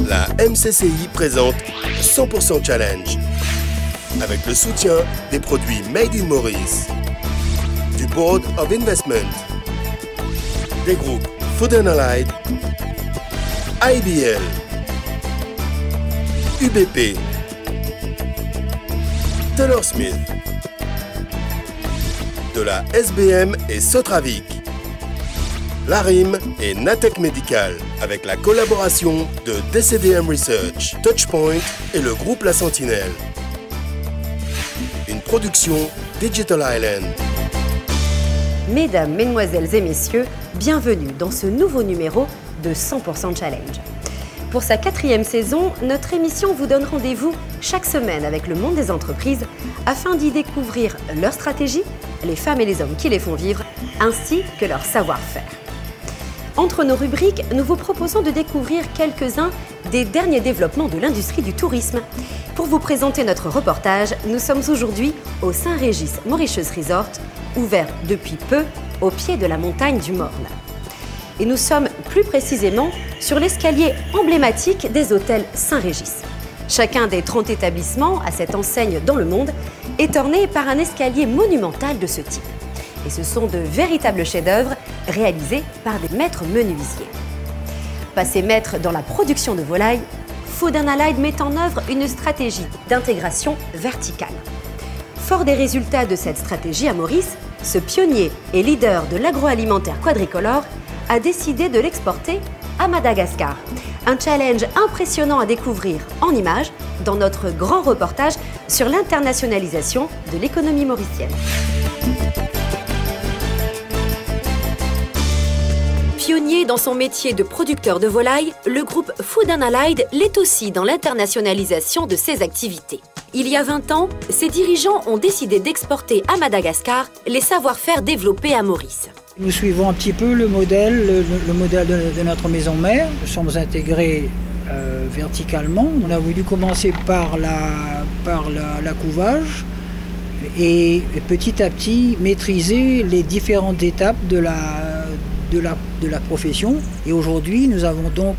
La MCCI présente 100% Challenge avec le soutien des produits Made in Maurice, du Board of Investment, des groupes Food & Allied, IBL, UBP, Taylor Smith, de la SBM et Sotravic, Larim et Natech Medical, avec la collaboration de DCDM Research, Touchpoint et le groupe La Sentinelle. Une production Digital Island. Mesdames, Mesdemoiselles et Messieurs, bienvenue dans ce nouveau numéro de 100% Challenge. Pour sa 4e saison, notre émission vous donne rendez-vous chaque semaine avec le monde des entreprises afin d'y découvrir leurs stratégies, les femmes et les hommes qui les font vivre, ainsi que leur savoir-faire. Entre nos rubriques, nous vous proposons de découvrir quelques-uns des derniers développements de l'industrie du tourisme. Pour vous présenter notre reportage, nous sommes aujourd'hui au Saint-Régis Mauritius Resort, ouvert depuis peu au pied de la montagne du Morne. Et nous sommes plus précisément sur l'escalier emblématique des hôtels Saint-Régis. Chacun des 30 établissements à cette enseigne dans le monde est orné par un escalier monumental de ce type. Et ce sont de véritables chefs-d'œuvre réalisés par des maîtres menuisiers. Passé maître dans la production de volailles, Food & Allied met en œuvre une stratégie d'intégration verticale. Fort des résultats de cette stratégie à Maurice, ce pionnier et leader de l'agroalimentaire quadricolore a décidé de l'exporter à Madagascar. Un challenge impressionnant à découvrir en images dans notre grand reportage sur l'internationalisation de l'économie mauricienne. Pionnier dans son métier de producteur de volailles, le groupe Food & Allied l'est aussi dans l'internationalisation de ses activités. Il y a 20 ans, ses dirigeants ont décidé d'exporter à Madagascar les savoir-faire développés à Maurice. Nous suivons un petit peu le modèle de notre maison mère. Nous sommes intégrés verticalement. On a voulu commencer par la couvage et petit à petit maîtriser les différentes étapes de la profession. Et aujourd'hui, nous avons donc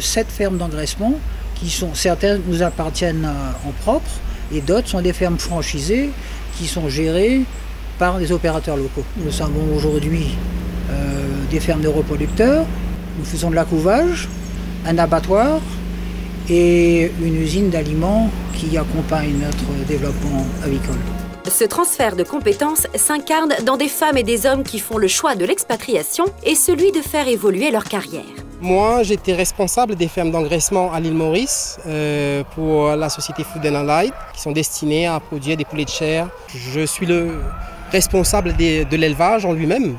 7 fermes d'engraissement qui sont, certaines nous appartiennent en propre et d'autres sont des fermes franchisées qui sont gérées par des opérateurs locaux. Nous avons aujourd'hui des fermes de reproducteurs, nous faisons de l'accouvage, un abattoir et une usine d'aliments qui accompagne notre développement avicole. Ce transfert de compétences s'incarne dans des femmes et des hommes qui font le choix de l'expatriation et celui de faire évoluer leur carrière. Moi, j'étais responsable des fermes d'engraissement à l'île Maurice pour la société Food & Allied qui sont destinées à produire des poulets de chair. Je suis le responsable de l'élevage en lui-même,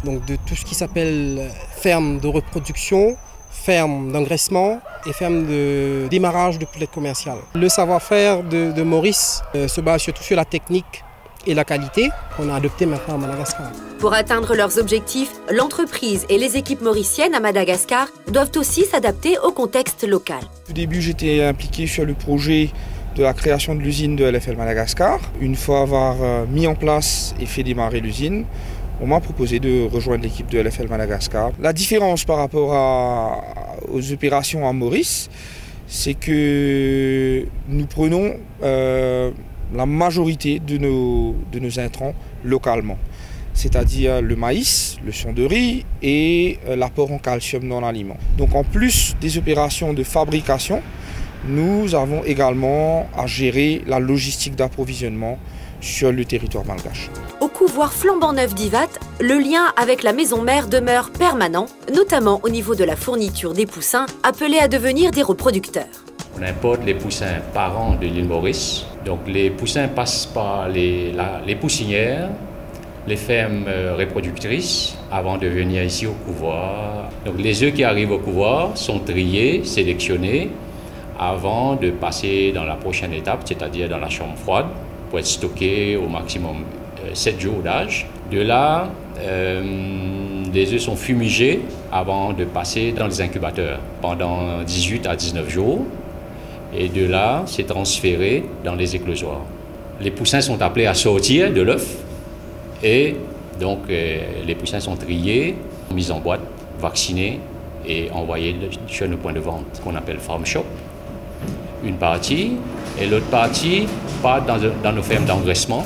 donc de tout ce qui s'appelle ferme de reproduction, ferme d'engraissement et ferme de démarrage de poulet commercial. Le savoir-faire de Maurice se base surtout sur la technique et la qualité qu'on a adopté maintenant à Madagascar. Pour atteindre leurs objectifs, l'entreprise et les équipes mauriciennes à Madagascar doivent aussi s'adapter au contexte local. Au début, j'étais impliqué sur le projet de la création de l'usine de LFL Madagascar. Une fois avoir mis en place et fait démarrer l'usine, on m'a proposé de rejoindre l'équipe de LFL Madagascar. La différence par rapport aux opérations à Maurice, c'est que nous prenons la majorité de nos intrants localement, c'est-à-dire le maïs, le son de riz et l'apport en calcium dans l'aliment. Donc en plus des opérations de fabrication, nous avons également à gérer la logistique d'approvisionnement sur le territoire malgache. Au couvoir flambant neuf d'Ivat, le lien avec la maison mère demeure permanent, notamment au niveau de la fourniture des poussins appelés à devenir des reproducteurs. On importe les poussins parents de l'île Maurice. Donc les poussins passent par les poussinières, les fermes reproductrices avant de venir ici au couvoir. Donc les œufs qui arrivent au couvoir sont triés, sélectionnés avant de passer dans la prochaine étape, c'est-à-dire dans la chambre froide, pour être stockés au maximum 7 jours d'âge. De là, les œufs sont fumigés avant de passer dans les incubateurs pendant 18 à 19 jours. Et de là, c'est transféré dans les éclosoirs. Les poussins sont appelés à sortir de l'œuf et donc les poussins sont triés, mis en boîte, vaccinés est envoyée chez nos points de vente qu'on appelle Farm Shop, une partie, et l'autre partie part dans nos fermes d'engraissement.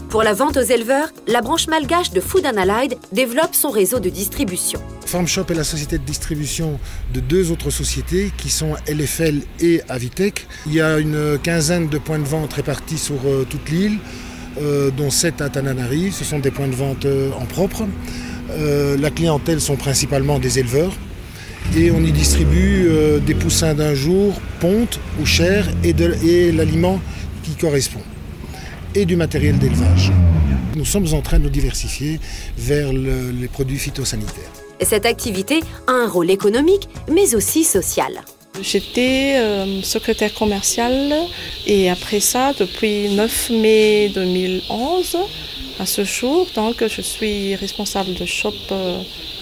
Pour la vente aux éleveurs, la branche malgache de Food & Allied développe son réseau de distribution. Farm Shop est la société de distribution de 2 autres sociétés qui sont LFL et Avitech. Il y a une quinzaine de points de vente répartis sur toute l'île, dont 7 à Tananarive. Ce sont des points de vente en propre. La clientèle sont principalement des éleveurs. Et on y distribue des poussins d'un jour, ponte ou chair et l'aliment qui correspond. Et du matériel d'élevage. Nous sommes en train de nous diversifier vers les produits phytosanitaires. Cette activité a un rôle économique, mais aussi social. J'étais secrétaire commerciale et après ça, depuis 9 mai 2011, à ce jour, donc, je suis responsable de shop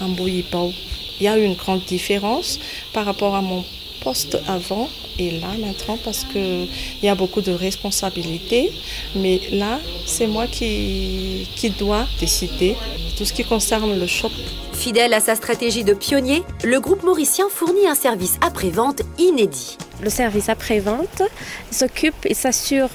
en Bouillipao. Il y a une grande différence par rapport à mon poste avant et là maintenant parce qu'il y a beaucoup de responsabilités. Mais là, c'est moi qui dois décider tout ce qui concerne le shop. Fidèle à sa stratégie de pionnier, le groupe mauricien fournit un service après-vente inédit. Le service après-vente s'occupe et s'assure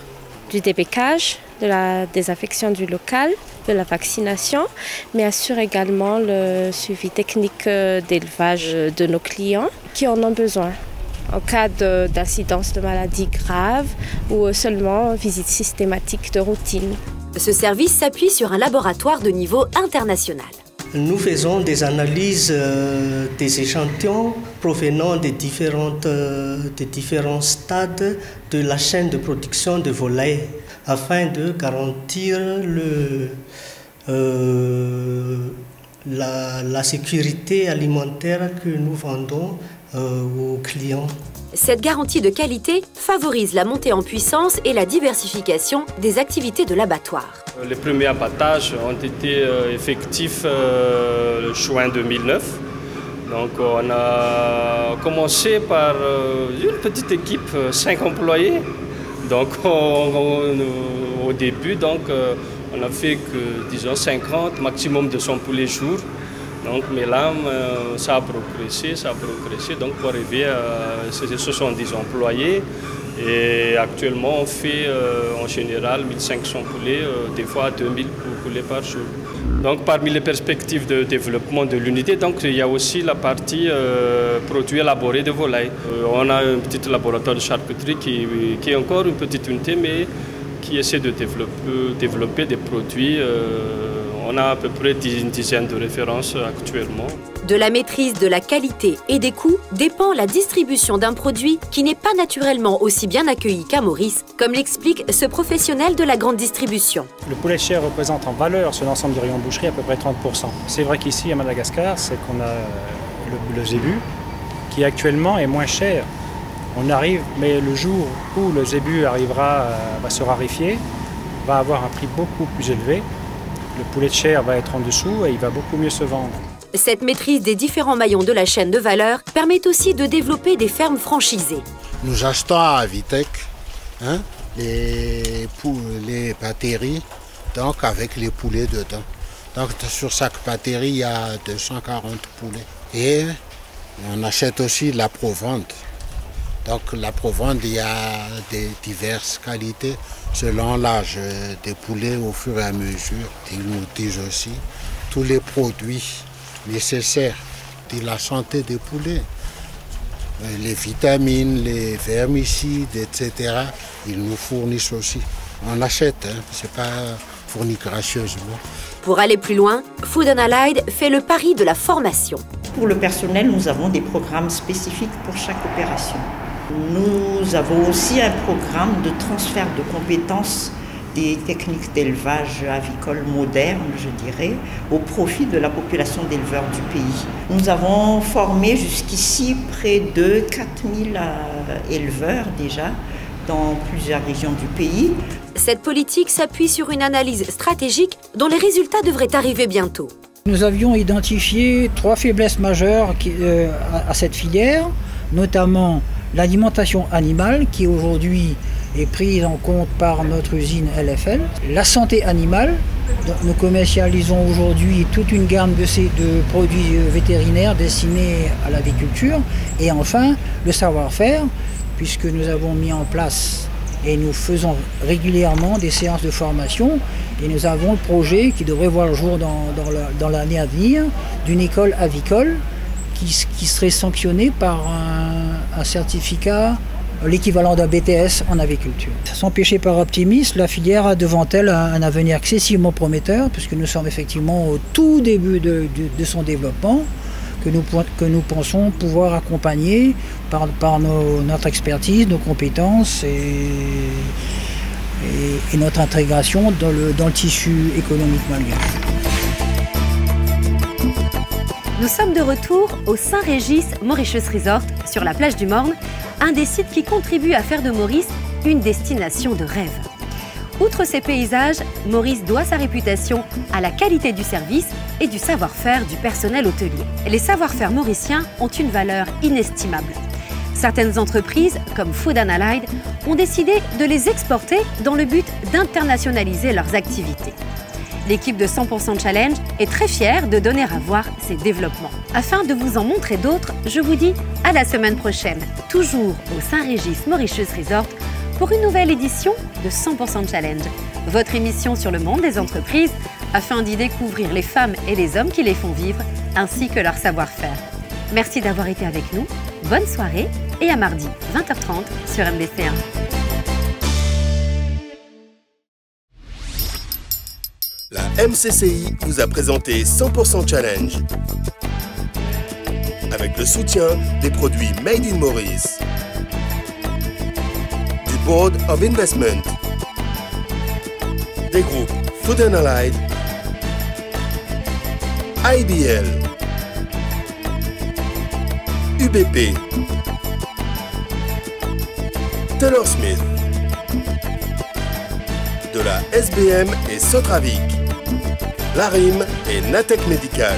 du débécage, de la désinfection du local, de la vaccination, mais assure également le suivi technique d'élevage de nos clients qui en ont besoin. En cas d'incidence de maladies graves ou seulement visite systématique de routine. Ce service s'appuie sur un laboratoire de niveau international. Nous faisons des analyses des échantillons provenant des différents stades de la chaîne de production de volailles afin de garantir la sécurité alimentaire que nous vendons aux clients. Cette garantie de qualité favorise la montée en puissance et la diversification des activités de l'abattoir. Les premiers abattages ont été effectifs juin 2009. Donc on a commencé par une petite équipe, 5 employés. Donc au début, on a fait que disons 50, maximum 200 poulets jour. Donc, mais là, ça a progressé. Donc, pour arriver à 70 employés. Et actuellement, on fait en général 1500 poulets, des fois 2000 poulets par jour. Donc, parmi les perspectives de développement de l'unité, donc, il y a aussi la partie produits élaborés de volailles. On a un petit laboratoire de charcuterie qui est encore une petite unité, mais qui essaie de développer des produits. On a à peu près une dizaine de références actuellement. De la maîtrise de la qualité et des coûts dépend la distribution d'un produit qui n'est pas naturellement aussi bien accueilli qu'à Maurice, comme l'explique ce professionnel de la grande distribution. Le poulet de chair représente en valeur sur l'ensemble du rayon boucherie à peu près 30%. C'est vrai qu'ici à Madagascar, c'est qu'on a le zébu qui actuellement est moins cher. On arrive, mais le jour où le zébu va se raréfier, va avoir un prix beaucoup plus élevé. Le poulet de chair va être en dessous et il va beaucoup mieux se vendre. Cette maîtrise des différents maillons de la chaîne de valeur permet aussi de développer des fermes franchisées. Nous achetons à Avitech les batteries, donc avec les poulets dedans. Donc sur chaque batterie, il y a 240 poulets. Et on achète aussi la provente. Donc la provente, il y a des diverses qualités selon l'âge des poulets au fur et à mesure. Ils nous disent aussi tous les produits nécessaires de la santé des poulets. Les vitamines, les vermicides, etc. Ils nous fournissent aussi. On achète, c'est pas fourni gracieusement. Pour aller plus loin, Food & Allied fait le pari de la formation. Pour le personnel, nous avons des programmes spécifiques pour chaque opération. Nous avons aussi un programme de transfert de compétences des techniques d'élevage avicole moderne, je dirais, au profit de la population d'éleveurs du pays. Nous avons formé jusqu'ici près de 4000 éleveurs déjà dans plusieurs régions du pays. Cette politique s'appuie sur une analyse stratégique dont les résultats devraient arriver bientôt. Nous avions identifié 3 faiblesses majeures à cette filière, notamment l'alimentation animale qui aujourd'hui est prise en compte par notre usine LFL, la santé animale Nous commercialisons aujourd'hui toute une gamme de produits vétérinaires destinés à l'agriculture. Et enfin, le savoir-faire, puisque nous avons mis en place et nous faisons régulièrement des séances de formation. Et nous avons le projet qui devrait voir le jour dans l'année à venir d'une école avicole qui serait sanctionnée par un certificat, l'équivalent d'un BTS en agriculture. Sans pécher par optimisme, la filière a devant elle un avenir excessivement prometteur, puisque nous sommes effectivement au tout début de son développement, que nous pensons pouvoir accompagner par notre expertise, nos compétences et notre intégration dans le tissu économique malgache. Nous sommes de retour au Saint-Régis Mauritius Resort sur la plage du Morne, un des sites qui contribue à faire de Maurice une destination de rêve. Outre ses paysages, Maurice doit sa réputation à la qualité du service et du savoir-faire du personnel hôtelier. Les savoir-faire mauriciens ont une valeur inestimable. Certaines entreprises, comme Food & Allied, ont décidé de les exporter dans le but d'internationaliser leurs activités. L'équipe de 100% Challenge est très fière de donner à voir ces développements. Afin de vous en montrer d'autres, je vous dis à la semaine prochaine, toujours au Saint-Régis Mauritius Resort, pour une nouvelle édition de 100% Challenge, votre émission sur le monde des entreprises, afin d'y découvrir les femmes et les hommes qui les font vivre, ainsi que leur savoir-faire. Merci d'avoir été avec nous, bonne soirée et à mardi 20h30 sur MBC1. La MCCI vous a présenté 100% Challenge avec le soutien des produits Made in Maurice, du Board of Investment, des groupes Food & Allied, IBL, UBP, Taylor Smith, de la SBM et Sotravic, Larim et Natec Médical.